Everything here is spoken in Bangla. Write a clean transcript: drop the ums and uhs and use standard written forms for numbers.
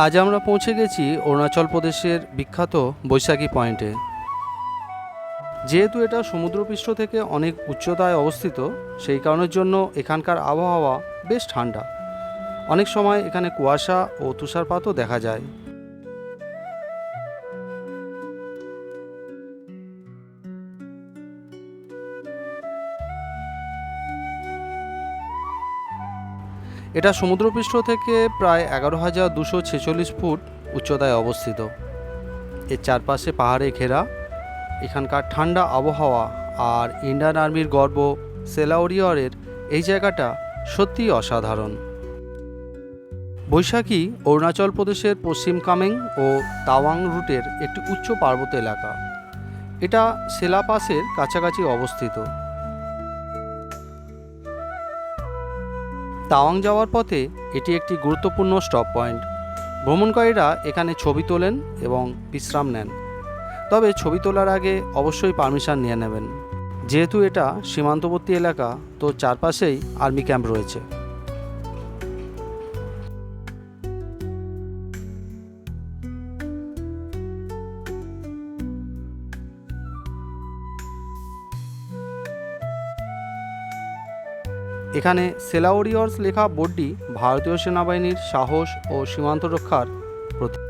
আজ আমরা পৌঁছে গেছি অরুণাচল প্রদেশের বিখ্যাত বৈশাখী পয়েন্টে। যেহেতু এটা সমুদ্রপৃষ্ঠ থেকে অনেক উচ্চতায় অবস্থিত, সেই কারণের জন্য এখানকার আবহাওয়া বেশ ঠান্ডা। অনেক সময় এখানে কুয়াশা ও তুষারপাতও দেখা যায়। এটা সমুদ্রপৃষ্ঠ থেকে প্রায় 11,246 ফুট উচ্চতায় অবস্থিত। এর চারপাশে পাহাড়ে ঘেরা। এখানকার ঠান্ডা আবহাওয়া আর ইন্ডিয়ান আর্মির গর্ব সেলাওরিয়রের এই জায়গাটা সত্যিই অসাধারণ। বৈশাখী অরুণাচল প্রদেশের পশ্চিম কামেং ও তাওয়াং রুটের একটি উচ্চ পার্বত্য এলাকা। এটা সেলা পাসের কাছাকাছি অবস্থিত। তাওয়াং যাওয়ার পথে এটি একটি গুরুত্বপূর্ণ স্টপ পয়েন্ট। ভ্রমণকারীরা এখানে ছবি তোলেন এবং বিশ্রাম নেন, তবে ছবি তোলার আগে অবশ্যই পারমিশন নিয়ে নেবেন। যেহেতু এটা সীমান্তবর্তী এলাকা, তো চারপাশেই আর্মি ক্যাম্প রয়েছে। এখানে সেলাওরিয়র্স লেখা বোর্ডটি ভারতীয় সেনাবাহিনীর সাহস ও সীমান্ত রক্ষার প্রতীক।